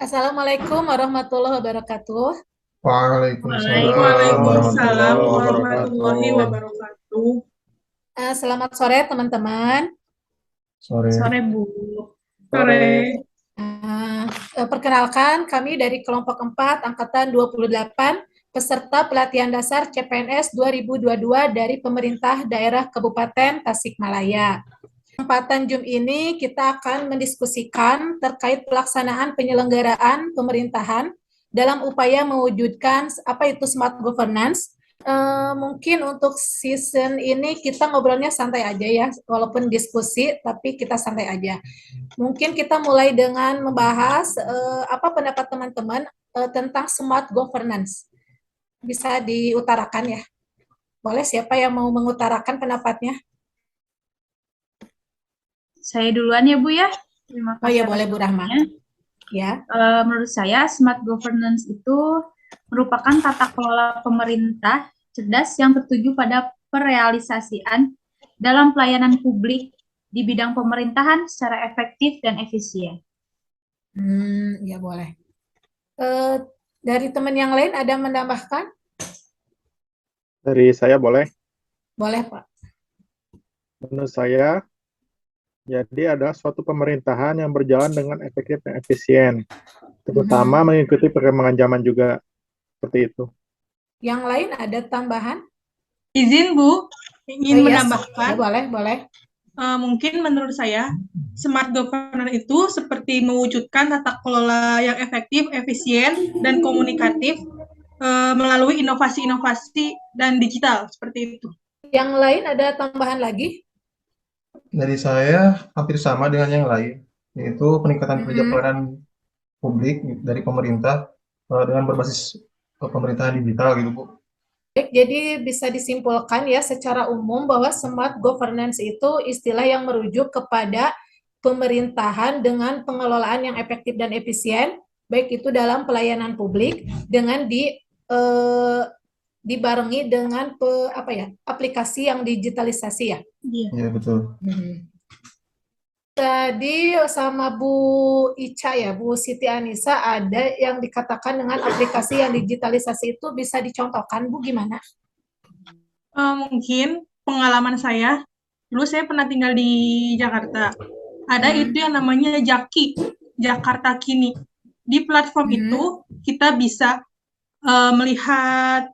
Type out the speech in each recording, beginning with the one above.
Assalamualaikum warahmatullahi wabarakatuh. Waalaikumsalam Waalaikumsalam warahmatullahi warahmatullahi wabarakatuh. wabarakatuh. Selamat sore teman-teman. Sore. Sore Bu. Sore. Sore. Eh, Perkenalkan kami dari kelompok 4 angkatan 28 peserta pelatihan dasar CPNS 2022 dari pemerintah daerah Kabupaten Tasikmalaya. Kesempatan Zoom ini kita akan mendiskusikan terkait pelaksanaan penyelenggaraan pemerintahan dalam upaya mewujudkan apa itu smart governance. Mungkin untuk season ini kita ngobrolnya santai aja ya, walaupun diskusi tapi kita santai aja. Mungkin kita mulai dengan membahas apa pendapat teman-teman tentang smart governance. Bisa diutarakan ya. Boleh, siapa yang mau mengutarakan pendapatnya? Saya duluan ya Bu ya. Terima Oh iya, kasih boleh atas Bu Rahma. waktunya. Ya. Menurut saya smart governance itu merupakan tata kelola pemerintah cerdas yang tertuju pada perealisasian dalam pelayanan publik di bidang pemerintahan secara efektif dan efisien. Ya boleh. Eh, dari teman yang lain ada menambahkan? Dari saya boleh. Boleh, Pak. Menurut saya, jadi ada suatu pemerintahan yang berjalan dengan efektif dan efisien, terutama mengikuti perkembangan zaman juga, seperti itu. Yang lain ada tambahan? Izin Bu, ingin Yes. Ya, menambahkan, boleh, boleh. mungkin menurut saya, smart governance itu seperti mewujudkan tata kelola yang efektif, efisien, dan komunikatif melalui inovasi-inovasi dan digital, seperti itu. Yang lain ada tambahan lagi? Dari saya hampir sama dengan yang lain, yaitu peningkatan kerja pelayanan publik dari pemerintah dengan berbasis pemerintahan digital gitu, Bu. Baik, jadi bisa disimpulkan ya secara umum bahwa smart governance itu istilah yang merujuk kepada pemerintahan dengan pengelolaan yang efektif dan efisien, baik itu dalam pelayanan publik dengan dibarengi dengan aplikasi yang digitalisasi ya. Iya, betul. Tadi sama Bu Ica ya, Bu Siti Anissa ada yang dikatakan dengan aplikasi yang digitalisasi itu bisa dicontohkan, Bu, gimana? Mungkin pengalaman saya, dulu saya pernah tinggal di Jakarta. Ada itu yang namanya Jaki, Jakarta Kini. Di platform itu kita bisa melihat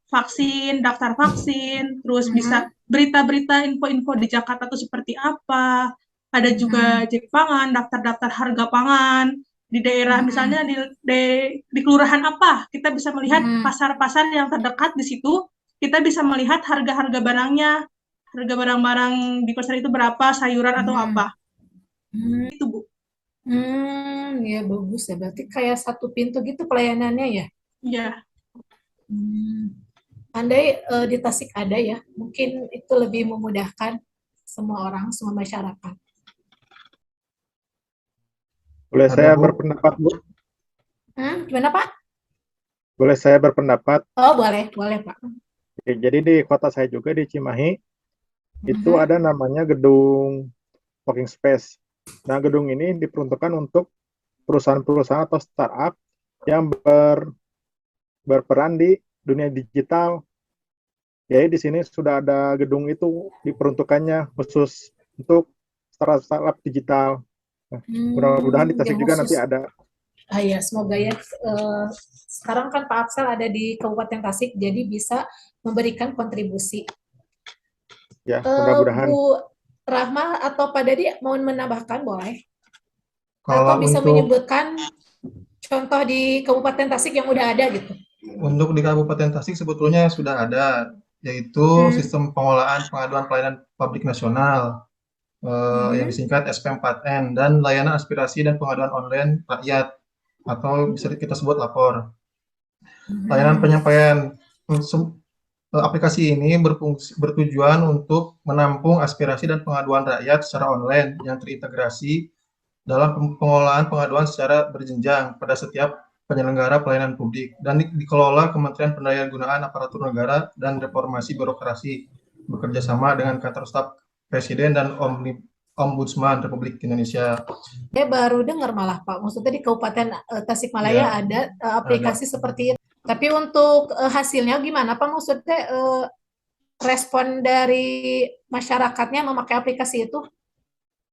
vaksin, daftar vaksin, terus bisa berita-berita, info-info di Jakarta itu seperti apa. Ada juga cek pangan, daftar-daftar harga pangan di daerah, misalnya di kelurahan apa, kita bisa melihat pasar-pasar yang terdekat di situ. Kita bisa melihat harga-harga barangnya, harga barang-barang di pasar itu berapa, sayuran atau apa. Itu Bu. Ya bagus ya. Berarti kayak satu pintu gitu pelayanannya ya. Iya. Andai di Tasik ada ya, mungkin itu lebih memudahkan semua orang, semua masyarakat. Boleh Ada, saya Bu. berpendapat, Bu? Gimana Pak? Boleh saya berpendapat? Oh boleh, boleh Pak. Oke, jadi di kota saya juga di Cimahi, itu ada namanya gedung working space. Nah, gedung ini diperuntukkan untuk perusahaan-perusahaan atau startup yang berperan di dunia digital. Jadi di sini sudah ada gedung itu diperuntukannya khusus untuk startup digital. Nah, mudah-mudahan di Tasik Yang juga khusus. nanti ada. Ya, semoga ya. Sekarang kan Pak Aksel ada di Kabupaten Tasik, jadi bisa memberikan kontribusi. Ya, mudah-mudahan. Bu Rahma atau Pak Dadi mau menambahkan boleh? Kalau Atau bisa untuk menyebutkan contoh di Kabupaten Tasik yang udah ada gitu. di Kabupaten Tasik sebetulnya sudah ada, yaitu sistem pengolahan pengaduan pelayanan publik nasional yang disingkat SP4N, dan layanan aspirasi dan pengaduan online rakyat atau bisa kita sebut lapor. Layanan penyampaian aplikasi ini bertujuan untuk menampung aspirasi dan pengaduan rakyat secara online yang terintegrasi dalam pengolahan pengaduan secara berjenjang pada setiap penyelenggara pelayanan publik dan dikelola Kementerian Pendayagunaan Aparatur Negara dan Reformasi Birokrasi bekerja sama dengan Kantor Staf Presiden dan Ombudsman Republik Indonesia. Saya baru dengar malah Pak, maksudnya di Kabupaten Tasikmalaya Ya, ada ada. aplikasi seperti itu. Tapi untuk hasilnya gimana Pak? Maksudnya respon dari masyarakatnya memakai aplikasi itu?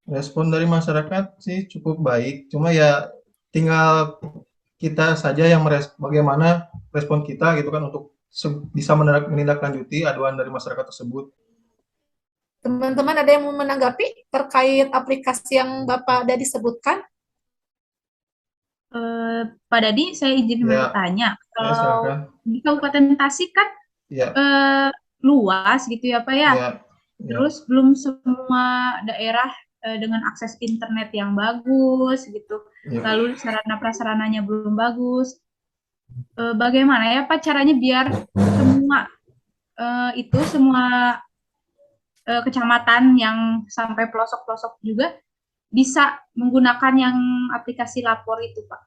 Respon dari masyarakat sih cukup baik, cuma ya tinggal kita saja yang bagaimana respon kita gitu kan untuk bisa menindaklanjuti aduan dari masyarakat tersebut. Teman-teman ada yang mau menanggapi terkait aplikasi yang Bapak Dadi sebutkan? Pak Dadi, saya izin Ya, bertanya. ya silakan. Kalau di Kabupaten Tasik kan Ya, luas gitu ya Pak ya. ya, ya, Terus belum semua daerah dengan akses internet yang bagus gitu. ya. Lalu sarana prasarananya belum bagus. Bagaimana ya Pak caranya biar semua semua kecamatan yang sampai pelosok-pelosok juga bisa menggunakan yang aplikasi lapor itu Pak?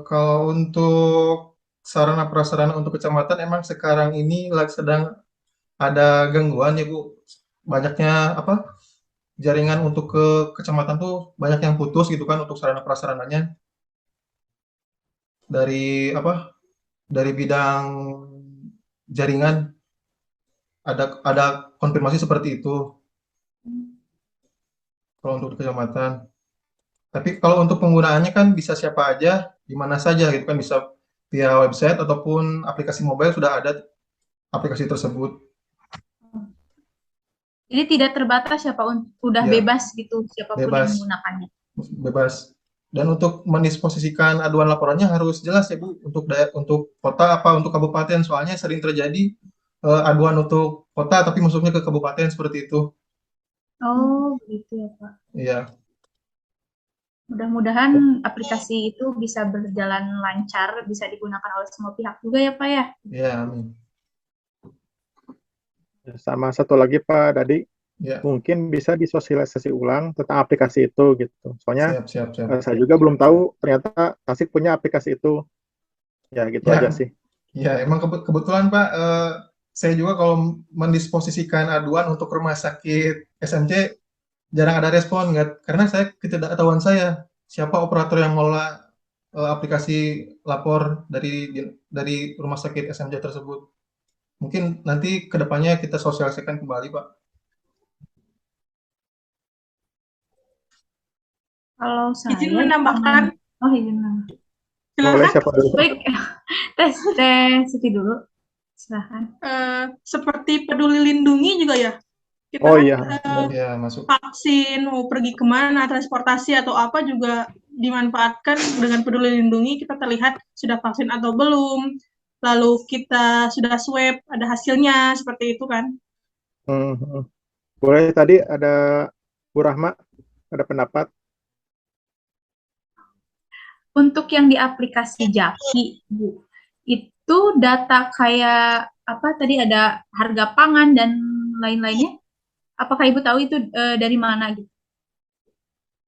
Kalau untuk sarana prasarana untuk kecamatan emang sekarang ini sedang ada gangguan ya Bu. Banyaknya jaringan untuk ke kecamatan tuh banyak yang putus gitu kan untuk sarana prasarananya dari dari bidang jaringan ada konfirmasi seperti itu kalau untuk kecamatan. Tapi kalau untuk penggunaannya kan bisa siapa aja, di mana saja gitu kan, bisa via website ataupun aplikasi mobile sudah ada aplikasi tersebut. Jadi tidak terbatas ya Pak, udah Ya, bebas gitu siapapun yang bebas, menggunakannya. bebas. Dan untuk mendisposisikan aduan laporannya harus jelas ya Bu, untuk kota untuk kabupaten, soalnya sering terjadi aduan untuk kota tapi masuknya ke kabupaten seperti itu. Oh, begitu ya Pak. Iya, Mudah-mudahan aplikasi itu bisa berjalan lancar, bisa digunakan oleh semua pihak juga ya Pak ya. iya, amin. Sama satu lagi Pak Dadi, Ya, mungkin bisa disosialisasi ulang tentang aplikasi itu gitu. Soalnya siap. saya juga belum tahu ternyata Tasik punya aplikasi itu. Ya gitu aja Ya, sih. ya, emang kebetulan Pak, saya juga kalau mendisposisikan aduan untuk rumah sakit SMC jarang ada respon, karena ketidaktahuan saya siapa operator yang mengelola aplikasi lapor dari rumah sakit SMC tersebut. Mungkin nanti kedepannya kita sosialisasikan kembali Pak. Kalau saya Izin menambahkan, izin menambahkan. Boleh silakan. siapa dulu? Baik, tes Siti dulu. Silahkan. Seperti Peduli Lindungi juga ya. Kita Oh kan iya, Ya, masuk. vaksin, mau pergi kemana, transportasi atau apa juga dimanfaatkan dengan Peduli Lindungi. Kita terlihat sudah vaksin atau belum. Lalu kita sudah swab, ada hasilnya, seperti itu kan. Boleh, tadi ada Bu Rahma, ada pendapat? Untuk yang di aplikasi Jaki, Bu, itu data kayak apa tadi ada harga pangan dan lain-lainnya. Apakah Ibu tahu itu dari mana gitu?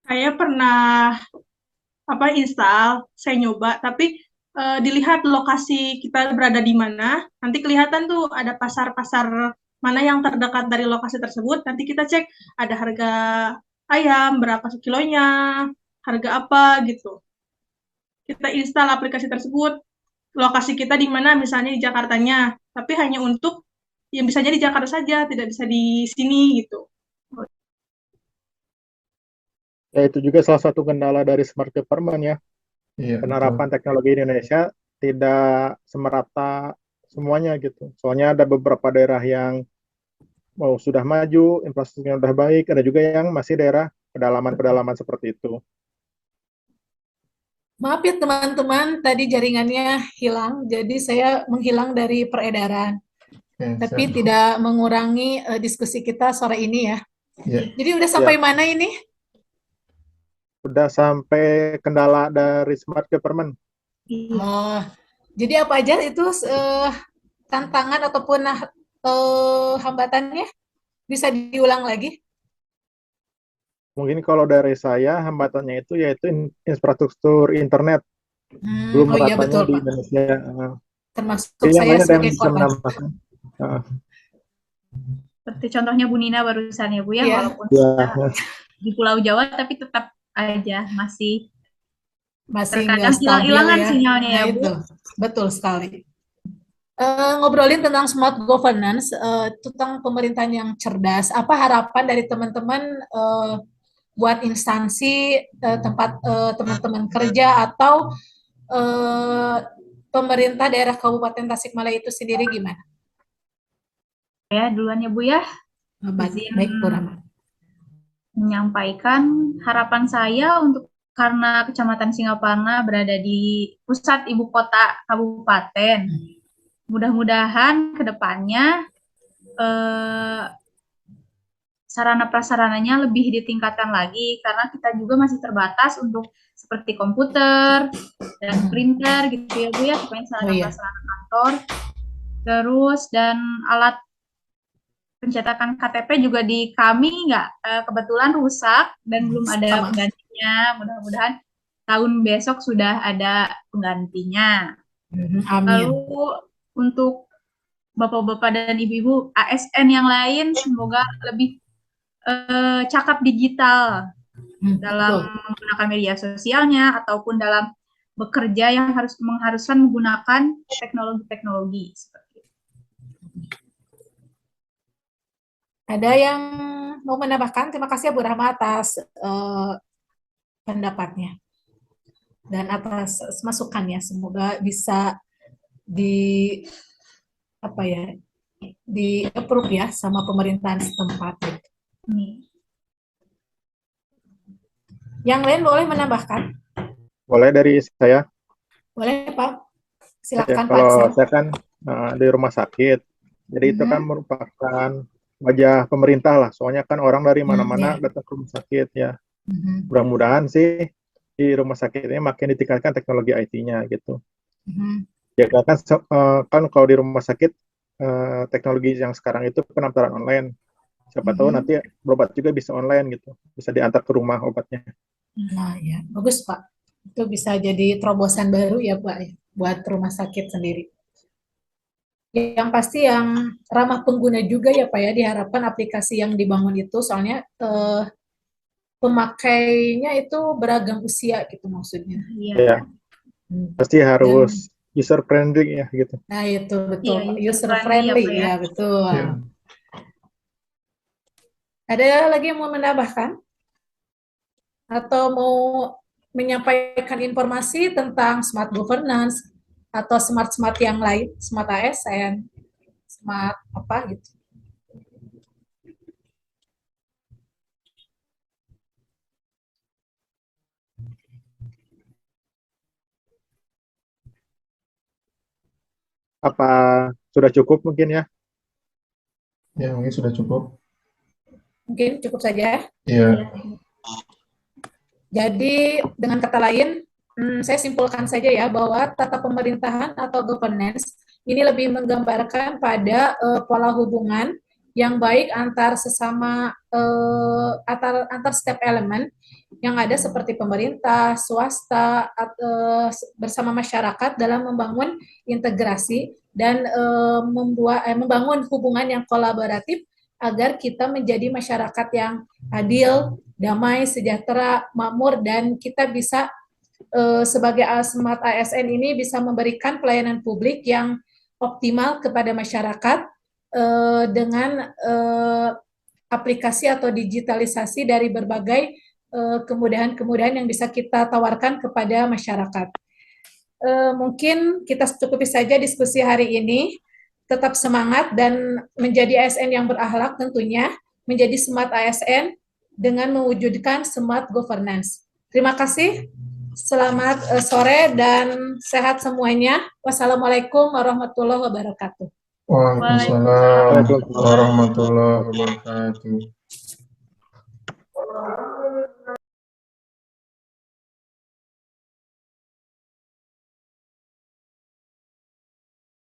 Saya pernah install, saya nyoba, tapi dilihat lokasi kita berada di mana, nanti kelihatan tuh ada pasar-pasar mana yang terdekat dari lokasi tersebut, nanti kita cek ada harga ayam, berapa sekilonya, harga apa gitu. Kita install aplikasi tersebut, lokasi kita di mana, misalnya di Jakartanya, tapi hanya untuk yang bisanya di Jakarta saja, tidak bisa di sini gitu. Ya itu juga salah satu kendala dari smart government ya. Iya, Penerapan betul. teknologi di Indonesia tidak semerata semuanya gitu. Soalnya ada beberapa daerah yang sudah maju, infrastrukturnya sudah baik, ada juga yang masih daerah pedalaman-pedalaman seperti itu. Maaf ya teman-teman, tadi jaringannya hilang, jadi saya menghilang dari peredaran. Oke, Tapi siap. tidak mengurangi diskusi kita sore ini ya. Iya. Jadi udah sampai mana ini? Udah sampai kendala dari smart government. Oh, jadi apa aja itu tantangan ataupun hambatannya? Bisa diulang lagi? Mungkin kalau dari saya hambatannya itu yaitu infrastruktur internet. Belum Oh iya meratanya betul di Pak. Indonesia. Termasuk Yang saya lain ada yang sebagai bisa korban. menambahkan. Seperti contohnya Bu Nina barusan ya Bu ya, Iya. walaupun Ya, di Pulau Jawa tapi tetap aja masih Masih terkadang nggak stabil hilang-hilangan ya. sinyalnya Nah ya Bu. itu, betul sekali. Ngobrolin tentang smart governance, tentang pemerintahan yang cerdas, apa harapan dari teman-teman buat instansi tempat teman-teman kerja atau eh, pemerintah daerah Kabupaten Tasikmalaya itu sendiri gimana? Ya, duluan ya Bu ya. Baik, Izin baik Bu Rahma. menyampaikan harapan saya untuk karena Kecamatan Singaparna berada di pusat ibu kota kabupaten. Mudah-mudahan ke depannya sarana prasarananya lebih ditingkatkan lagi karena kita juga masih terbatas untuk seperti komputer dan printer gitu ya Bu ya, pokoknya sarana prasarana kantor. Terus dan alat pencetakan KTP juga di kami kebetulan rusak dan belum ada penggantinya. Mudah-mudahan tahun besok sudah ada penggantinya. Amin. Lalu untuk bapak-bapak dan ibu-ibu ASN yang lain semoga lebih cakap digital dalam menggunakan media sosialnya ataupun dalam bekerja yang mengharuskan menggunakan teknologi-teknologi seperti itu. Ada yang mau menambahkan? Terima kasih ya Bu Rahma atas pendapatnya dan atas masukannya. Semoga bisa di approve ya sama pemerintahan setempat. Yang lain boleh menambahkan? boleh dari saya. Boleh Pak. Ya, Silakan Pak kalau Aksan. saya kan di rumah sakit, jadi itu kan merupakan wajah pemerintah lah. Soalnya kan orang dari mana-mana datang ke rumah sakit ya. Mudah-mudahan sih di rumah sakit ini makin ditingkatkan teknologi IT-nya gitu. Ya kan kalau di rumah sakit teknologi yang sekarang itu pendaftaran online. Siapa tahu nanti berobat juga bisa online gitu, bisa diantar ke rumah obatnya. Nah ya, bagus Pak. Itu bisa jadi terobosan baru ya Pak ya, buat rumah sakit sendiri. Yang pasti yang ramah pengguna juga ya Pak ya, diharapkan aplikasi yang dibangun itu, soalnya pemakainya itu beragam usia gitu maksudnya. Ya, pasti harus user friendly ya gitu. Nah itu betul, Iya, user friendly ya, ya betul. Ya. Ada lagi yang mau menambahkan? Atau mau menyampaikan informasi tentang smart governance atau smart yang lain, smart ASN, smart apa gitu. Apa sudah cukup mungkin ya? Ya, mungkin sudah cukup. Mungkin cukup saja. Iya. Jadi dengan kata lain, saya simpulkan saja ya bahwa tata pemerintahan atau governance ini lebih menggambarkan pada pola hubungan yang baik antar sesama antar setiap elemen yang ada seperti pemerintah, swasta, bersama masyarakat dalam membangun integrasi dan membangun hubungan yang kolaboratif agar kita menjadi masyarakat yang adil, damai, sejahtera, makmur, dan kita bisa sebagai smart ASN ini bisa memberikan pelayanan publik yang optimal kepada masyarakat dengan aplikasi atau digitalisasi dari berbagai kemudahan-kemudahan yang bisa kita tawarkan kepada masyarakat. Mungkin kita cukupi saja diskusi hari ini. Tetap semangat dan menjadi ASN yang berakhlak tentunya, menjadi smart ASN dengan mewujudkan smart governance. Terima kasih. Selamat sore dan sehat semuanya. Wassalamualaikum warahmatullahi wabarakatuh. Waalaikumsalam warahmatullahi wabarakatuh.